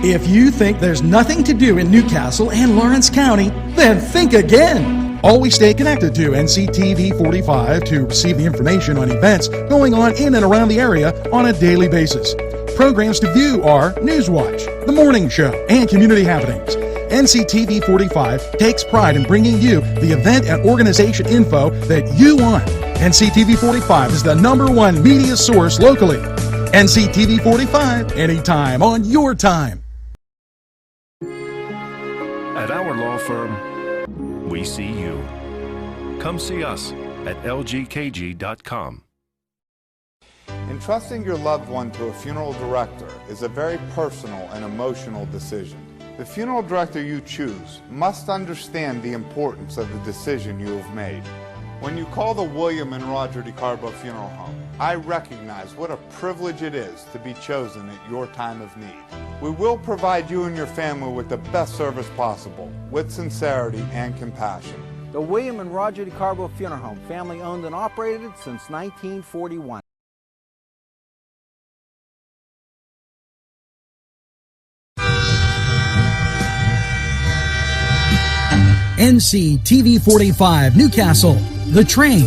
If you think there's nothing to do in Newcastle and Lawrence County, then think again. Always stay connected to NCTV 45 to receive the information on events going on in and around the area on a daily basis. Programs to view are Newswatch, The Morning Show, and Community Happenings. NCTV 45 takes pride in bringing you the event and organization info that you want. NCTV 45 is the #1 media source locally. NCTV 45, anytime on your time. At our law firm, we see you. Come see us at lgkg.com. Entrusting your loved one to a funeral director is a very personal and emotional decision. The funeral director you choose must understand the importance of the decision you have made. When you call the William and Roger DeCarbo Funeral Home, I recognize what a privilege it is to be chosen at your time of need. We will provide you and your family with the best service possible, with sincerity and compassion. The William and Roger DeCarbo Funeral Home, family owned and operated since 1941. NCTV 45 Newcastle, The Train.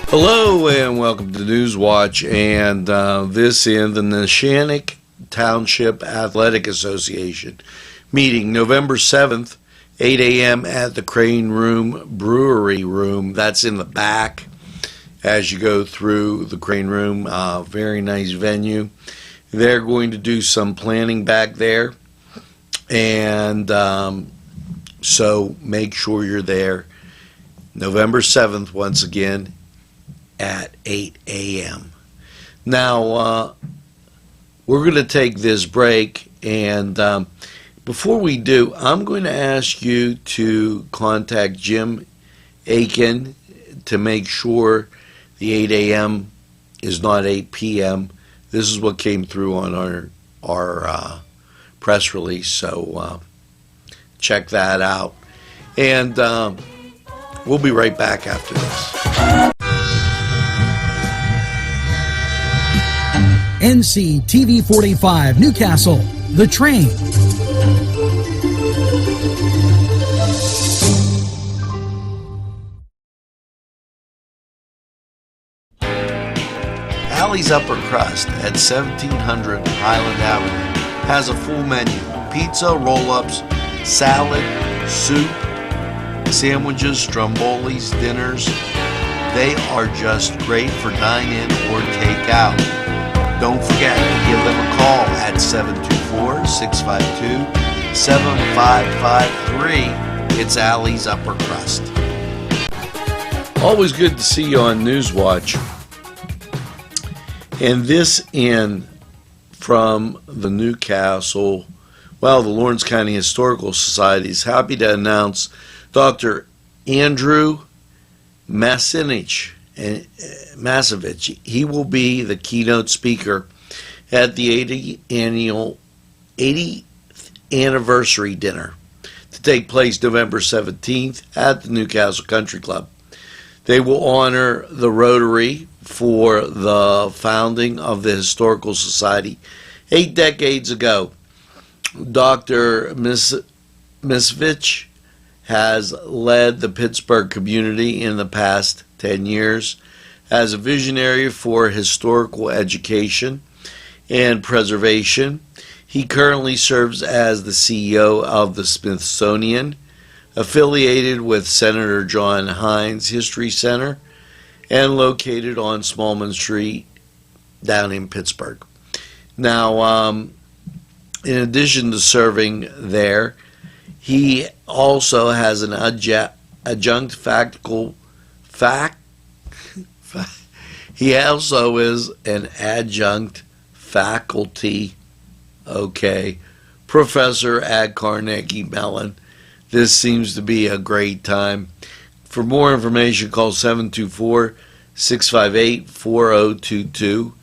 Hello and welcome to Newswatch, and this in the Neshannock Township Athletic Association meeting November 7th, 8 a.m. at the Crane Room Brewery Room. That's in the back as you go through the Crane Room. Very nice venue. They're going to do some planning back there, and so make sure you're there November 7th once again at 8 a.m. Now, we're going to take this break, and before we do, I'm going to ask you to contact Jim Aiken to make sure the 8 a.m. is not 8 p.m. This is what came through on our press release, so check that out. And we'll be right back after this. NCTV 45 Newcastle, The Train. Allie's Upper Crust at 1700 Highland Avenue has a full menu: pizza, roll-ups, salad, soup, sandwiches, strombolis, dinners. They are just great for dine-in or take-out. Don't forget to give them a call at 724-652-7553. It's Allie's Upper Crust. Always good to see you on Newswatch. And this in from the Newcastle, the Lawrence County Historical Society is happy to announce Dr. Andrew Masevich. He will be the keynote speaker at the 80th anniversary dinner to take place November 17th at the Newcastle Country Club. They will honor the Rotary for the founding of the Historical Society 8 decades ago. Dr. Masevich has led the Pittsburgh community in the past 10 years as a visionary for historical education and preservation. He currently serves as the CEO of the Smithsonian, affiliated with Senator John Hines History Center, and located on Smallman Street down in Pittsburgh. Now, in addition to serving there, he also has an adjunct faculty. He also is an adjunct faculty, professor at Carnegie Mellon. This seems to be a great time. For more information, call 724-658-4022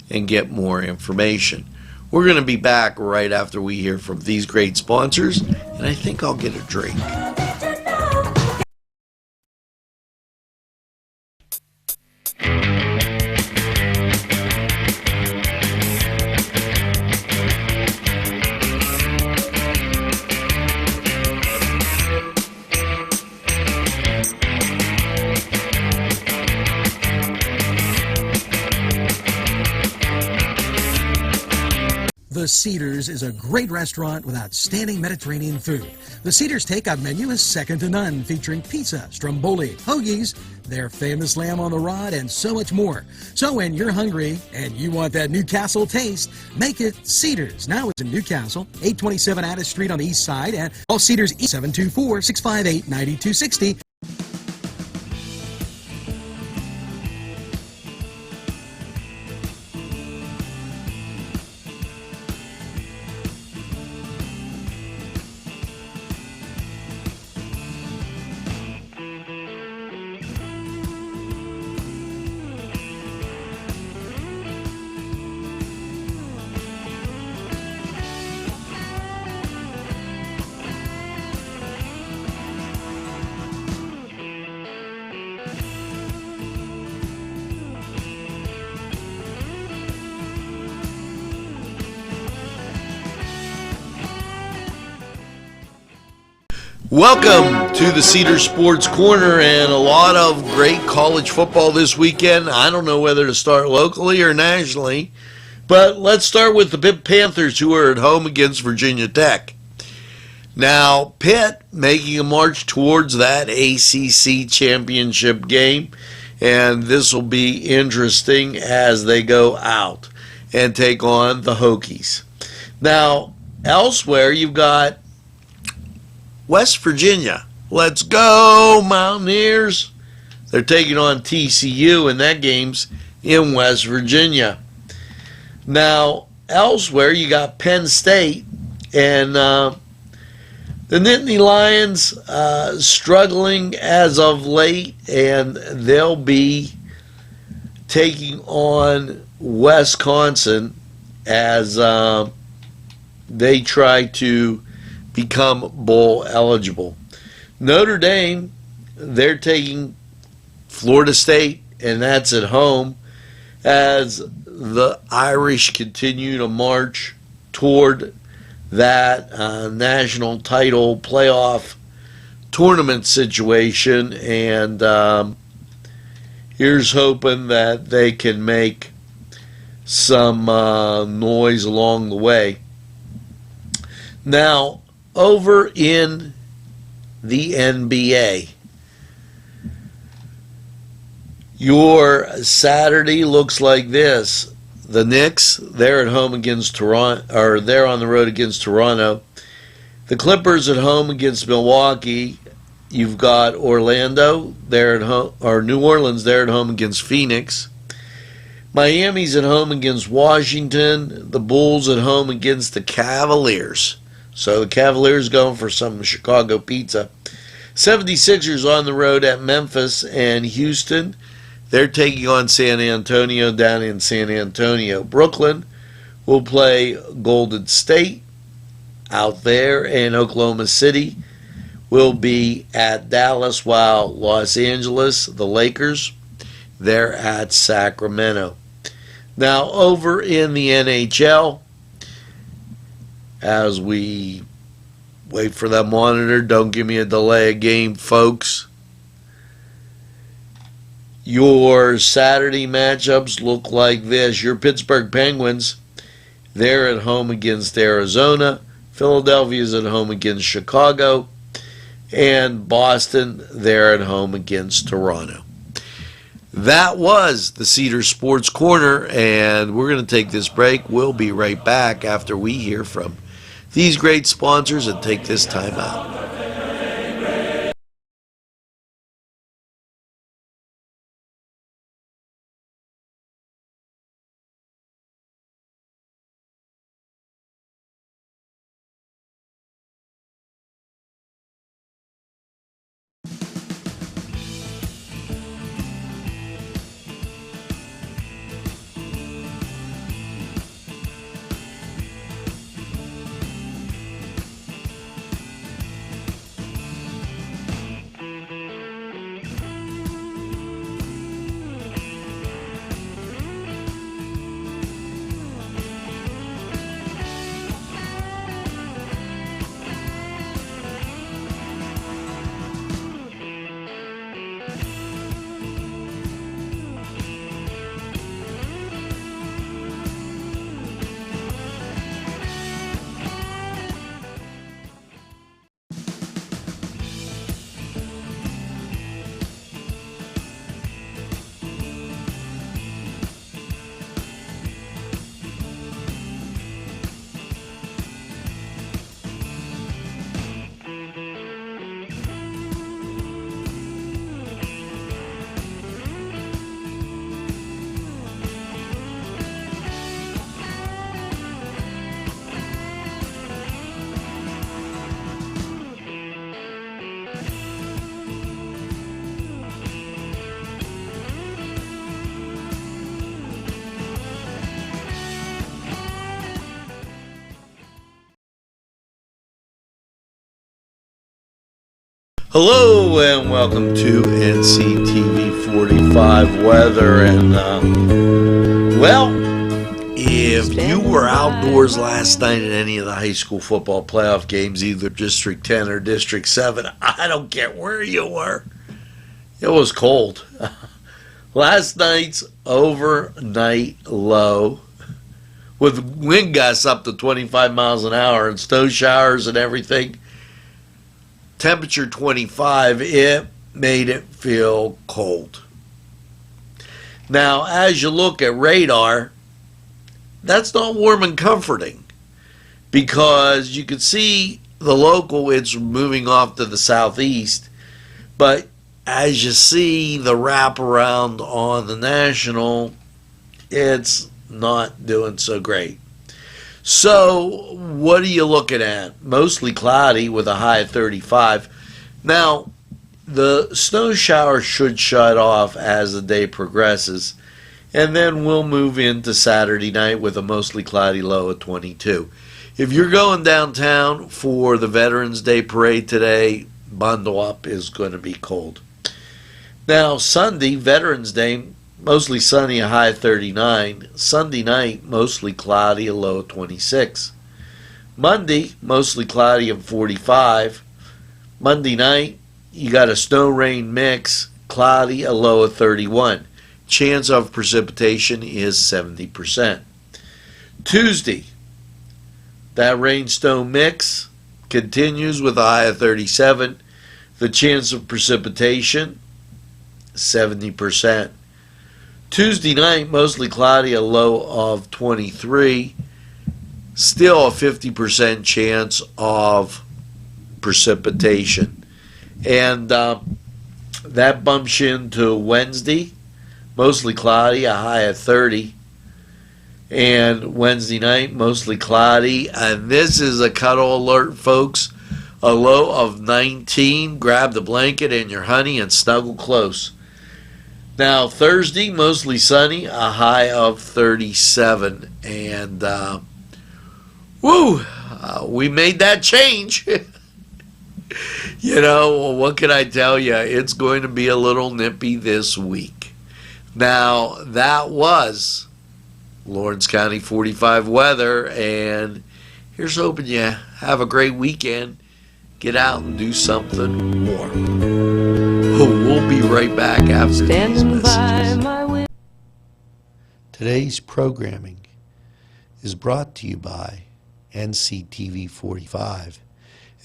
and get more information. We're going to be back right after we hear from these great sponsors, and I think I'll get a drink. The Cedars is a great restaurant with outstanding Mediterranean food. The Cedars takeout menu is second to none, featuring pizza, stromboli, hoagies, their famous lamb on the rod, and so much more. So when you're hungry and you want that Newcastle taste, make it Cedars. Now it's in Newcastle, 827 Addis Street on the east side, and call Cedars 724-658-9260. Welcome to the Cedar Sports Corner, and a lot of great college football this weekend. I don't know whether to start locally or nationally, but let's start with the Pitt Panthers, who are at home against Virginia Tech. Now, Pitt making a march towards that ACC championship game, and this will be interesting as they go out and take on the Hokies. Now, elsewhere, you've got West Virginia. Let's go, Mountaineers. They're taking on TCU, and that game's in West Virginia. Now, elsewhere, you got Penn State, and the Nittany Lions struggling as of late, and they'll be taking on Wisconsin as they try to become bowl eligible. Notre Dame, they're taking Florida State, and that's at home as the Irish continue to march toward that national title playoff tournament situation, and here's hoping that they can make some noise along the way. Now, over in the NBA, your Saturday looks like this. The Knicks, they're at home against Toronto, or they're on the road against Toronto. The Clippers at home against Milwaukee. You've got Orlando, they're at home, or New Orleans, they're at home against Phoenix. Miami's at home against Washington. The Bulls at home against the Cavaliers. So the Cavaliers going for some Chicago pizza. 76ers on the road at Memphis and Houston. They're taking on San Antonio down in San Antonio. Brooklyn will play Golden State out there, and Oklahoma City will be at Dallas, while Los Angeles, the Lakers, they're at Sacramento. Now, over in the NHL, as we wait for that monitor, don't give me a delay of game, folks. Your Saturday matchups look like this. Your Pittsburgh Penguins, they're at home against Arizona. Philadelphia's at home against Chicago. And Boston, they're at home against Toronto. That was the Cedar Sports Corner, and we're going to take this break. We'll be right back after we hear from these great sponsors and take this time out. Hello and welcome to NCTV 45 weather. And well, if you were outdoors last night at any of the high school football playoff games, either District 10 or District 7, I don't care where you were, it was cold. Last night's overnight low, with wind gusts up to 25 miles an hour and snow showers and everything, temperature 25, it made it feel cold. Now, as you look at radar, that's not warm and comforting, because you can see the local, it's moving off to the southeast, but as you see the wraparound on the national, it's not doing so great. So, what are you looking at? Mostly cloudy with a high of 35. Now, the snow shower should shut off as the day progresses, and then we'll move into Saturday night with a mostly cloudy low of 22. If you're going downtown for the Veterans Day Parade today, bundle up, is going to be cold. Now, Sunday, Veterans Day, mostly sunny, a high of 39. Sunday night, mostly cloudy, a low of 26. Monday, mostly cloudy and 45. Monday night, you got a snow-rain mix, cloudy, a low of 31. Chance of precipitation is 70%. Tuesday, that rain-snow mix continues with a high of 37. The chance of precipitation, 70%. Tuesday night, mostly cloudy, a low of 23. Still a 50% chance of precipitation. And that bumps you into Wednesday, mostly cloudy, a high of 30. And Wednesday night, mostly cloudy. And this is a cuddle alert, folks. A low of 19. Grab the blanket and your honey and snuggle close. Now, Thursday, mostly sunny, a high of 37. And, we made that change. You know, what can I tell you? It's going to be a little nippy this week. Now, that was Lawrence County 45 weather, and here's hoping you have a great weekend. Get out and do something more. We'll be right back after these messages. Today's programming is brought to you by NCTV 45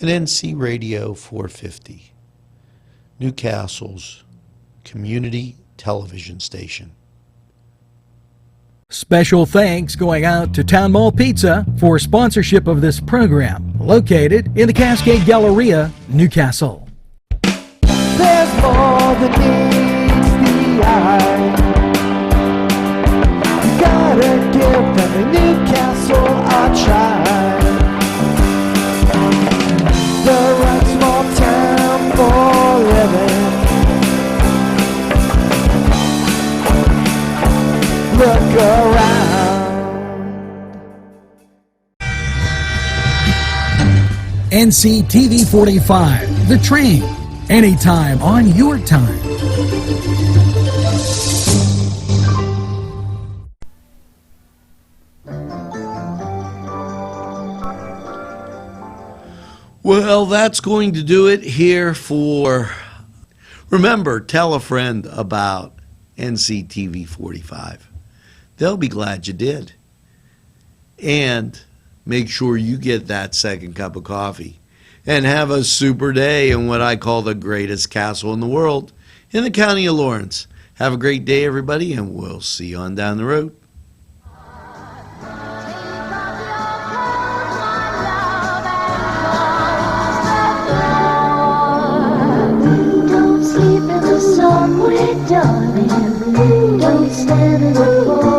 and NC Radio 450, Newcastle's community television station. Special thanks going out to Town Mall Pizza for sponsorship of this program, located in the Cascade Galleria, Newcastle. There's more than meets the eye. You gotta give them a Newcastle a try. The right small town for living. Look around. NCTV 45, The Train. Anytime on your time. Well, that's going to do it here for... Remember, tell a friend about NCTV 45. They'll be glad you did. And make sure you get that second cup of coffee. And have a super day in what I call the greatest castle in the world, in the county of Lawrence. Have a great day, everybody, and we'll see you on down the road. Don't sleep in the sun, darling. Don't stand in the cold.